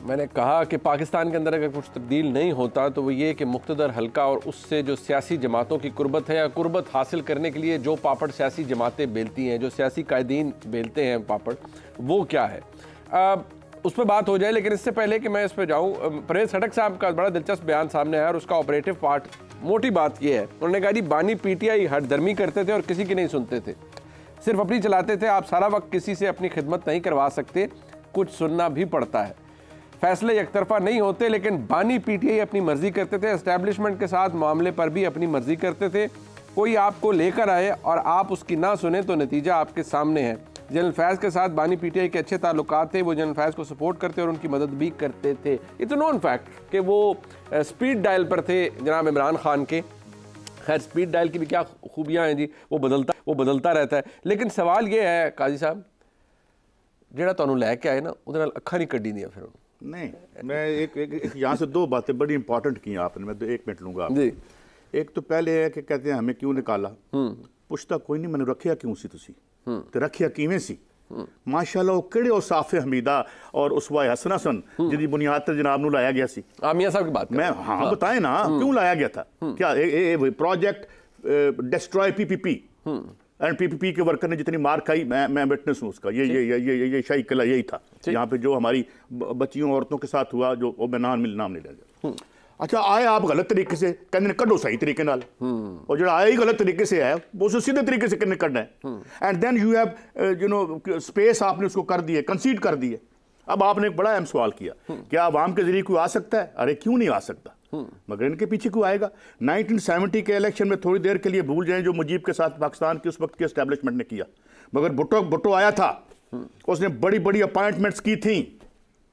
मैंने कहा कि पाकिस्तान के अंदर अगर कुछ तब्दील नहीं होता तो वो ये कि मुक़्तदर हल्का और उससे जो सियासी जमातों की कुर्बत है या कुर्बत हासिल करने के लिए जो पापड़ सियासी जमातें बेलती हैं, जो सियासी कायदीन बेलते हैं पापड़, वो क्या है, उस पर बात हो जाए। लेकिन इससे पहले कि मैं इस पर जाऊँ, परवेज़ खटक साहब का बड़ा दिलचस्प बयान सामने आया और उसका ऑपरेटिव पार्ट, मोटी बात यह है, उन्होंने कहा जी बानी पीटीआई हरदर्मी करते थे और किसी की नहीं सुनते थे, सिर्फ अपनी चलाते थे। आप सारा वक्त किसी से अपनी खिदमत नहीं करवा सकते, कुछ सुनना भी पड़ता है। फैसले एक तरफा नहीं होते, लेकिन बानी पीटीआई अपनी मर्जी करते थे, एस्टैब्लिशमेंट के साथ मामले पर भी अपनी मर्जी करते थे। कोई आपको लेकर आए और आप उसकी ना सुने तो नतीजा आपके सामने है। जनरल फैज़ के साथ बानी पीटीआई के अच्छे ताल्लुकात थे, वो जनरल फैज़ को सपोर्ट करते और उनकी मदद भी करते थे। इट्स नॉन फैक्ट कि वो स्पीड डायल पर थे जनाब इमरान खान के। खैर स्पीड डायल की भी क्या खूबियाँ हैं जी, वो बदलता रहता है। लेकिन सवाल ये है काजी साहब, जेड़ा तुहानू लैके आए ना उहदे नाल अखां नहीं कड्डी दियां। फिर नहीं, मैं एक यहाँ से दो बातें बड़ी इंपॉर्टेंट की आपने, मैं तो 1 मिनट लूँगा जी। एक तो पहले है कि कहते हैं हमें क्यों निकाला, पुछता कोई नहीं, मैंने रखिया क्यों सी तुसी, तो रखिया किवें सी। माशाल्लाह वो किहड़े और साफे हमीदा और उसवा हसना सन जिहदी बुनियाद पर जनाब नूं लाया गया सी। आमिया साहब की बात मैं हाँ बताएं ना क्यों लाया गया था। क्या project destroy PPP and PPP के वर्कर ने जितनी मार खाई, मैं विटनेस हूँ उसका। ये शाही किला यही था यहाँ पे जो हमारी बच्चियों औरतों के साथ हुआ, जो मैं नाम नहीं ले जाता। अच्छा आए आप गलत तरीके से, कहने कड्डो सही तरीके नाल, और जो आया ही गलत तरीके से है वो सीधे तरीके से कहने कड्डना है। And then you have you know space आपने उसको कर दिए, कंसीड कर दिए। अब आपने एक बड़ा अहम सवाल किया, क्या आवाम के जरिए कोई आ सकता है? अरे क्यों नहीं आ सकता, मगर इनके पीछे क्यों आएगा? 1970 के इलेक्शन में थोड़ी देर के लिए भूल जाएं जो मुजीब के साथ पाकिस्तान की उस वक्त के एस्टैब्लिशमेंट ने किया, मगर भुट्टो आया था, उसने बड़ी बड़ी अपॉइंटमेंट्स की थी,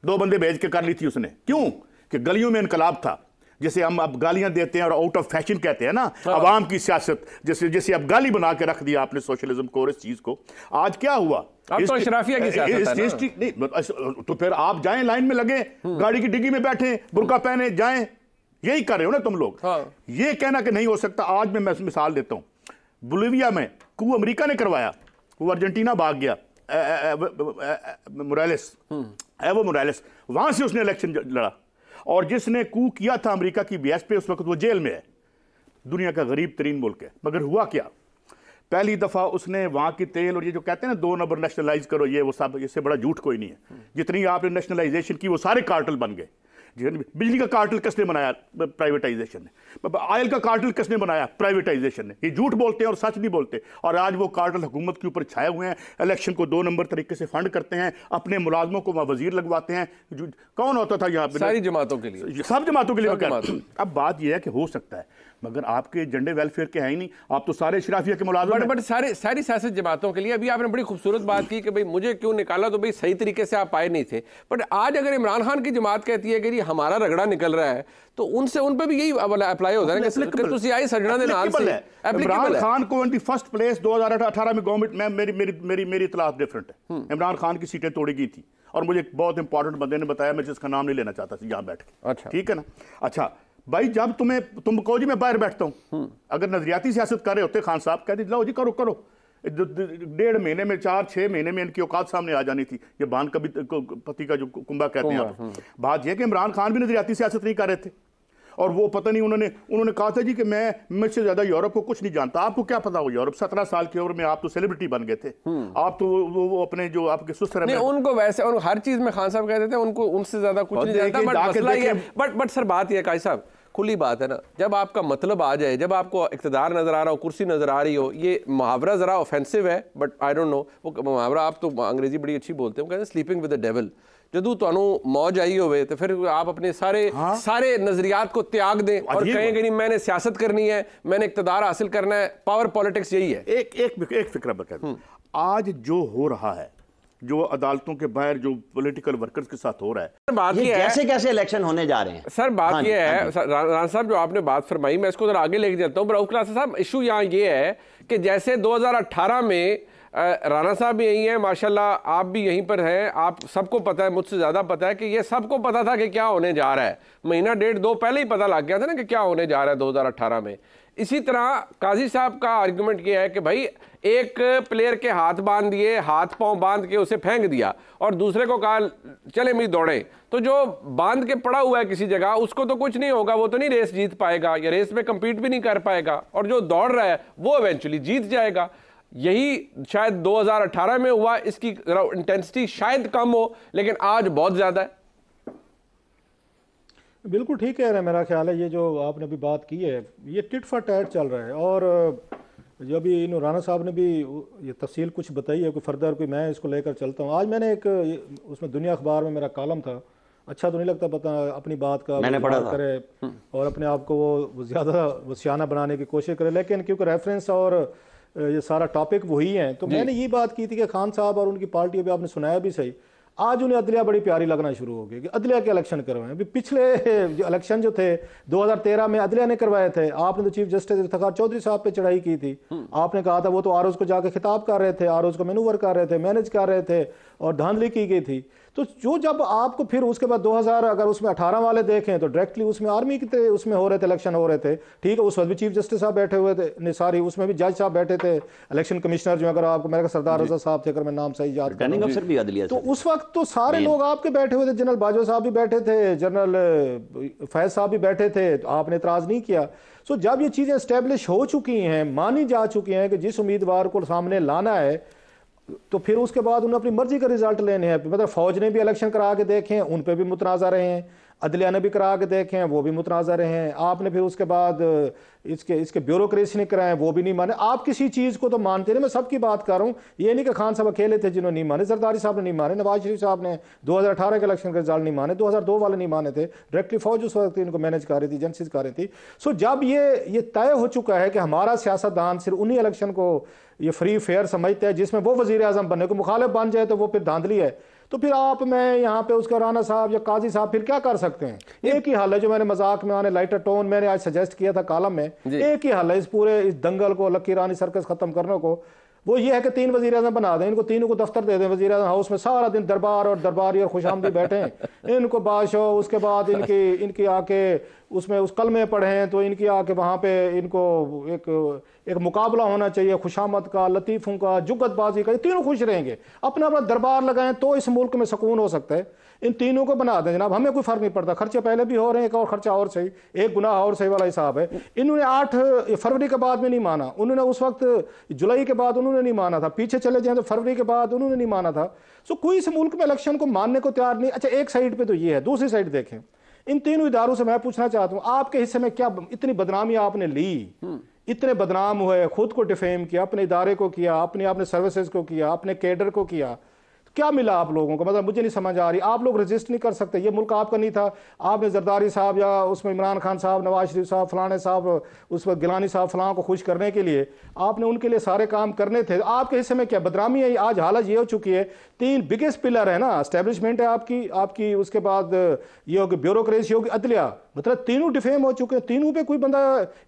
2 बंदे भेज के कर ली थी उसने। क्यों? कि गलियों में इनकलाब था, जैसे हम अब गालियां देते हैं और आउट ऑफ फैशन कहते हैं ना अवाम की सियासत, जैसे अब गाली बना के रख दिया आपने सोशलिज्म को और इस चीज को। आज क्या हुआ? अब तो अशराफिया की सियासत है ना। तो फिर आप जाएं, लाइन में लगे, गाड़ी की डिग्गी में बैठे, बुर्का पहने जाएं, यही कर रहे हो ना तुम लोग। ये कहना कि नहीं हो सकता, आज मैं मिसाल देता हूं। बोलिविया में कू अमेरिका ने करवाया, वो अर्जेंटीना भाग गया, एवो मोरालेस, वहां से उसने इलेक्शन लड़ा, और जिसने कू किया था अमेरिका की बेस पे उस वक्त वो जेल में है, दुनिया का गरीब तरीन मुल्क है। मगर हुआ क्या, पहली दफा उसने वहां की तेल और ये जो कहते हैं ना 2 नंबर नेशनलाइज करो, ये वो सब, इससे बड़ा झूठ कोई नहीं है। जितनी आपने नेशनलाइजेशन की वो सारे कार्टल बन गए। बिजली का कार्टल किसने बनाया? प्राइवेटाइजेशन ने। ऑयल का कार्टल किसने बनाया? प्राइवेटाइजेशन ने। ये झूठ बोलते हैं और सच नहीं बोलते, और आज वो कार्टल हुकूमत के ऊपर छाए हुए हैं। इलेक्शन को 2 नंबर तरीके से फंड करते हैं, अपने मुलाजमों को वहाँ वजीर लगवाते हैं। कौन होता था यहाँ पे? सारी जमातों के लिए, सब जमातों के लिए। अब बात यह है कि हो सकता है, मगर आपके एजेंडे वेलफेयर के हैं ही नहीं, आप तो सारे शराफिया के मुलाजिम हैं। बट सारी सियासत जमातों के लिए। अभी आपने बड़ी खूबसूरत बात की कि भाई मुझे क्यों निकाला, तो भाई सही तरीके से आप आए नहीं थे। बट आज अगर इमरान खान की जमात कहती है कि हमारा रगड़ा निकल रहा है, तो उन पे भी यही अप्लाई होता है ना कि तुसी आई सजना दे नाल से इमरान खान को 21st प्लेस 2018 में गवर्नमेंट में मेरी इतलात डिफरेंट है। इमरान खान की सीटें तोड़ी गई थी, और मुझे एक बहुत इंपॉर्टेंट बंदे ने बताया, मैं जिसका नाम नहीं लेना चाहता था यहाँ बैठ के। अच्छा ठीक है ना। अच्छा भाई, जब तुम कहो जी मैं बाहर बैठता हूँ, अगर नजरियाती सियासत कर रहे होते खान साहब, कहते लो जी करो 1.5 महीने में 4-6 महीने में इनकी औकात सामने आ जानी थी। ये बान कभी पति का जो कुंभा कहते हैं। बात यह कि इमरान खान भी नजरियाती सियासत नहीं कर रहे थे, और वो पता नहीं उन्होंने कहा था जी कि मैं मुझसे ज्यादा यूरोप को कुछ नहीं जानता। आपको क्या पता हो यूरोप? 17 साल की उम्र में आप तो सेलिब्रिटी बन गए थे। आप तो वो अपने जो आपके सुस्तर नहीं, उनको वैसे और हर चीज में खान साहब कहते थे उनको उनसे ज्यादा कुछ नहीं जानता। बट सर बात यह काजी साहब, खुली बात है ना, जब आपका मतलब आ जाए, जब आपको इक़्तिदार नजर आ रहा हो, कुर्सी नजर आ रही हो, ये मुहावरा जरा ऑफेंसिव है, बट आई डोंट नो वो मुहावरा, आप तो अंग्रेजी बड़ी अच्छी बोलते हो, कहते हैं स्लीपिंग विद द डेविल। जदू तुहानू मौज आई होवे तो फिर आप अपने सारे नजरियात को त्याग दें और कहें कि नहीं मैंने सियासत करनी है, मैंने इक़्तिदार हासिल करना है, पावर पॉलिटिक्स यही है। एक फिक्र बता, आज जो हो रहा है, जो अदालतों के बाहर जो पॉलिटिकल वर्कर्स के साथ हो रहा है, बात ये कैसे कैसे इलेक्शन होने जा रहे हैं सर। बात ये है राना साहब, जो आपने बात फरमाई, मैं इसको जरा आगे लेके चलता हूँ। रऊफ क्लास साहब, इशू यहाँ ये है कि जैसे 2018 में राना साहब भी यही हैं माशाल्लाह, आप भी यहीं पर हैं, आप सबको पता है, मुझसे ज़्यादा पता है कि ये सबको पता था कि क्या होने जा रहा है। महीना 1.5-2 पहले ही पता लग गया था ना कि क्या होने जा रहा है 2018 में। इसी तरह काजी साहब का आर्गुमेंट ये है कि भाई एक प्लेयर के हाथ बांध दिए, हाथ पांव बांध के उसे फेंक दिया और दूसरे को कहा चले मेरी दौड़े, तो जो बांध के पड़ा हुआ है किसी जगह उसको तो कुछ नहीं होगा, वो तो नहीं रेस जीत पाएगा या रेस में कंपीट भी नहीं कर पाएगा, और जो दौड़ रहा है वो इवेंचुअली जीत जाएगा। यही शायद 2018 में हुआ, इसकी इंटेंसिटी शायद कम हो लेकिन आज बहुत ज्यादा है। बिल्कुल ठीक कह रहे हैं, मेरा ख्याल है ये जो आपने अभी बात की है ये टिट फॉर टैट चल रहा है। और जो अभी इन राना साहब ने भी ये तफसील कुछ बताई है, कोई फर्दर कोई मैं इसको लेकर चलता हूँ। आज मैंने एक उसमें दुनिया अखबार में मेरा कॉलम था, अच्छा तो नहीं लगता पता अपनी बात का मैंने पढ़ा करे और अपने आप को वो ज़्यादा वसियाना बनाने की कोशिश करे, लेकिन क्योंकि रेफरेंस और ये सारा टॉपिक वही है, तो मैंने ये बात की थी कि खान साहब और उनकी पार्टी अभी आपने सुनाया भी सही, आज उन्हें अदलिया बड़ी प्यारी लगना शुरू हो गई कि अदलिया के इलेक्शन करवाएं। अभी पिछले जो इलेक्शन जो थे 2013 में अदलिया ने करवाए थे, आपने तो चीफ जस्टिस इफ्तिखार चौधरी साहब पे चढ़ाई की थी, आपने कहा था वो तो आरोज को जाकर खिताब कर रहे थे, आरोज को मैनूवर कर रहे थे, मैनेज कर रहे थे और धांधली की गई थी। तो जो जब आपको फिर उसके बाद 2000 अगर उसमें 18 वाले देखें तो डायरेक्टली उसमें आर्मी की तरह उसमें हो रहे थे, इलेक्शन हो रहे थे, ठीक है, उस वक्त भी चीफ जस्टिस साहब बैठे हुए थे, निसारी उसमें भी जज साहब बैठे थे, इलेक्शन कमिश्नर जो अगर आपको मेरे सरदार रजा साहब थे, अगर मैं नाम सही याद करूं, तो उस वक्त तो सारे लोग आपके बैठे हुए थे, जनरल बाजवा साहब भी बैठे थे, जनरल फैज साहब भी बैठे थे, तो आपने इतराज नहीं किया। सो जब ये चीजें एस्टेब्लिश हो चुकी हैं, मानी जा चुकी हैं कि जिस उम्मीदवार को सामने लाना है, तो फिर उसके बाद उन्हें अपनी मर्जी का रिजल्ट लेने हैं। मतलब फौज ने भी इलेक्शन करा के देखे हैं, उन पे भी मुतनाज़ा रहे हैं, अदलिया ने भी करा के देखे हैं, वो भी मुतनाज़ा रहे हैं, आपने फिर उसके बाद इसके ब्यूरोक्रेसी ने कराए, वो भी नहीं माने। आप किसी चीज़ को तो मानते नहीं, मैं सबकी बात कर रहा हूँ, ये नहीं कि खान साहब अकेले थे जिन्होंने नहीं माने, जरदारी साहब ने नहीं माने, नवाज शरीफ साहब ने 2018 के इलेक्शन का रिजल्ट नहीं माने, 2002 वाले नहीं माने थे, डायरेक्टली फौज उस वक्त इनको मैनेज कर रही थी, एजेंसीज कर रही थी। सो जब ये तय हो चुका है कि हमारा सियासतदान सिर्फ उन्हीं इलेक्शन को ये फ्री फेयर समझते हैं जिसमें वो वजीर आजम बनने को मुखालिफ बन जाए तो वो फिर धांधली है, तो फिर आप मैं यहाँ पे उसका राना साहब या काजी साहब फिर क्या कर सकते हैं? एक ही हल है, जो मैंने मजाक में आने लाइटर टोन मैंने आज सजेस्ट किया था कॉलम में, एक ही हल है इस पूरे इस दंगल को, लकी रानी सर्कस खत्म करने को, वो ये है कि 3 वजीर आजम बना दें, इनको तीनों को दफ्तर दे दें, वजीर आजम हाउस में सारा दिन दरबार और दरबारी और खुशामदी बैठे हैं, इनको बादशाह, उसके बाद इनकी आके उसमें उस कलमे पढ़ें, तो इनकी आके वहाँ पे इनको एक मुकाबला होना चाहिए खुशामद का, लतीफ़ों का, जुगतबाजी का, ये तीनों खुश रहेंगे, अपना अपना दरबार लगाएं तो इस मुल्क में सुकून हो सकता है। इन तीनों को बना दें जनाब, हमें कोई फर्क नहीं पड़ता, खर्चे पहले भी हो रहे हैं, एक और खर्चा और सही, एक गुनाह और सही वाला हिसाब है। इन्होंने 8 फरवरी के बाद में नहीं माना, उन्होंने उस वक्त जुलाई के बाद उन्होंने नहीं माना था, पीछे चले जाए तो फरवरी के बाद उन्होंने नहीं माना था। सो कोई इस मुल्क में इलेक्शन को मानने को तैयार नहीं। अच्छा, एक साइड पे तो ये है, दूसरी साइड देखें, इन तीनों इदारों से मैं पूछना चाहता हूँ, आपके हिस्से में क्या इतनी बदनामी आपने ली, इतने बदनाम हुए, खुद को डिफेम किया, अपने इदारे को किया, अपने आपने सर्विसेज को किया, अपने कैडर को किया, क्या मिला आप लोगों को? मतलब मुझे नहीं समझ आ रही। आप लोग रजिस्ट नहीं कर सकते, ये मुल्क आपका नहीं था, आपने जरदारी साहब या उसमें इमरान खान साहब, नवाज शरीफ साहब, फलाने साहब, उस वक्त गिलानी साहब, फलां को खुश करने के लिए आपने उनके लिए सारे काम करने थे। आपके हिस्से में क्या बदनामी है? आज हालत ये हो चुकी है, 3 बिगेस्ट पिलर है ना, एस्टेब्लिशमेंट है आपकी, उसके बाद ये होगी ब्यूरोक्रेसी, होगी अदलिया, मतलब तीनों डिफेम हो चुके हैं, तीनों पे कोई बंदा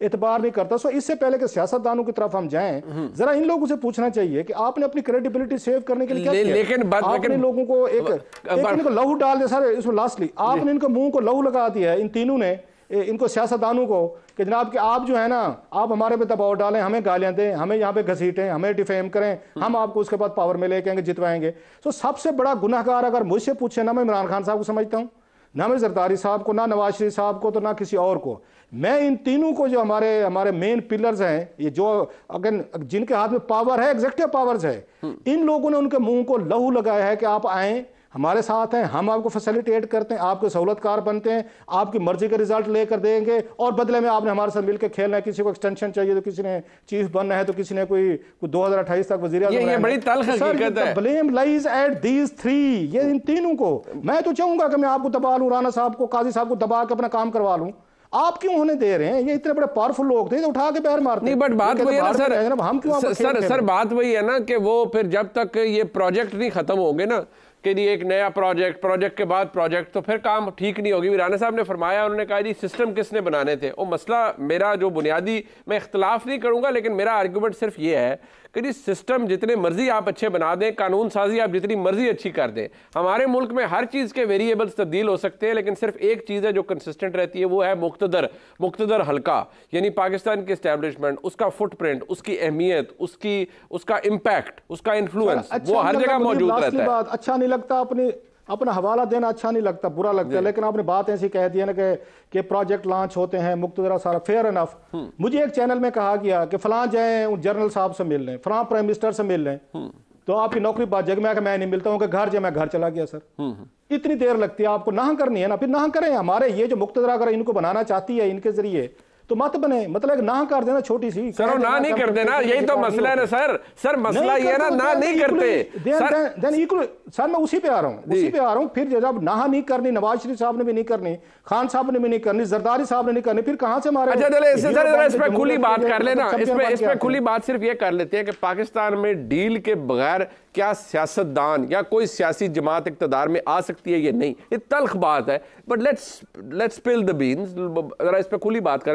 एतबार नहीं करता। सो इससे पहले कि सियासतदानों की तरफ हम जाएं, जरा इन लोगों से पूछना चाहिए कि आपने अपनी क्रेडिबिलिटी सेव करने के लिए क्या किया? लेकिन आपने लोगों को एक इनको लहू डाल दिया सर, इसमें लास्टली आपने इनको मुंह को लहू लगा दिया है, इन तीनों ने, इनको सियासतदानों को, कि जनाब कि आप जो है ना, आप हमारे पे दबाव डालें, हमें गालियां दें, हमें यहाँ पे घसीटें, हमें डिफेम करें, हम आपको उसके बाद पावर में लेके आएंगे, जितवाएंगे। तो सबसे बड़ा गुनाहगार अगर मुझसे पूछे ना, मैं इमरान खान साहब को समझता हूँ, ना मैं जरदारी साहब को, ना नवाज शरीफ साहब को, तो ना किसी और को। मैं इन तीनों को, जो हमारे मेन पिलर्स हैं, ये जो अगर जिनके हाथ में पावर है, एग्जीक्यूटिव पावर्स है, इन लोगों ने उनके मुंह को लहू लगाया है कि आप आएं, हमारे साथ हैं, हम आपको फैसिलिटेट करते हैं, आपके सहूलतकार बनते हैं, आपकी मर्जी का रिजल्ट लेकर देंगे, और बदले में आपने हमारे साथ मिलकर खेलना है। किसी को एक्सटेंशन चाहिए तो किसी ने चीफ बनना है, तो किसी ने कोई 2028 तक वजीर आज़म। ये बड़ी तल्ख हकीकत है। ब्लेम लाइज एट दीज 3, ये इन तीनों को। मैं तो चाहूंगा कि मैं आपको दबा लूं, राना साहब को, काजी साहब को दबा के अपना काम करवा लूं, आप क्यों होने दे रहे हैं? ये इतने बड़े पावरफुल लोग थे, उठा के पैर मारते। नहीं, बट बात वही है ना सर, हम क्यों सर बात वही है ना कि वो फिर जब तक ये प्रोजेक्ट नहीं खत्म होंगे ना, कि जी एक नया प्रोजेक्ट के बाद प्रोजेक्ट, तो फिर काम ठीक नहीं होगी। राना साहब ने फरमाया, उन्होंने कहा जी सिस्टम किसने बनाने थे। वो मसला मेरा जो बुनियादी, मैं इख्तलाफ नहीं करूंगा, लेकिन मेरा आर्गूमेंट सिर्फ ये है कि जी सिस्टम जितने मर्जी आप अच्छे बना दें, कानून साजी आप जितनी मर्जी अच्छी कर दें, हमारे मुल्क में हर चीज़ के वेरिएबल्स तब्दील हो सकते हैं, लेकिन सिर्फ एक चीज़ है जो कंसिस्टेंट रहती है, वो है मुक्तदर हल्का, यानी पाकिस्तान की एस्टैब्लिशमेंट, उसका फुटप्रिंट, उसकी अहमियत, उसका इम्पैक्ट, उसका इन्फ्लुएंस, वो हर जगह मौजूद रहता है। अच्छा नहीं लगता, अपना हवाला देना अच्छा नहीं लगता, बुरा लगता है, लेकिन आपने बात ऐसी कह दी है ना कि प्रोजेक्ट लॉन्च होते हैं मुक्तदरा सारा, फेयर एनफ। मुझे एक चैनल में कहा गया कि फलां जाए जनरल साहब से मिल लें, फलां प्राइम मिनिस्टर से मिल लें, तो आपकी नौकरी बात जग में मैं नहीं मिलता हूँ कि घर जाए, मैं घर चला गया सर। इतनी देर लगती है आपको, ना करनी है ना, फिर ना करें। हमारे ये जो मुक्तदरा अगर इनको बनाना चाहती है इनके जरिए, तो मत बने, मतलब ना कर देना छोटी सी। सर ना नहीं कर देना, यही तो मसला है ना सर मसला ये है ना नहीं करते सर। मैं उसी पे आ रहा हूँ, फिर जब ना नहीं करनी, नवाज शरीफ साहब ने भी नहीं करनी, खान साहब ने भी नहीं करनी, जरदारी साहब ने नहीं करनी, फिर कहां से हमारे। अच्छा चले इस पे खुली बात कर लेना, इस पे खुली बात सिर्फ ये कर लेते हैं कि पाकिस्तान में डील के बगैर क्या सियासतदान या कोई सियासी जमात इक़्तिदार में आ सकती है, ये नहीं, ये तल्ख बात है, but let's spill the beans, जरा इस पे खुली बात करें।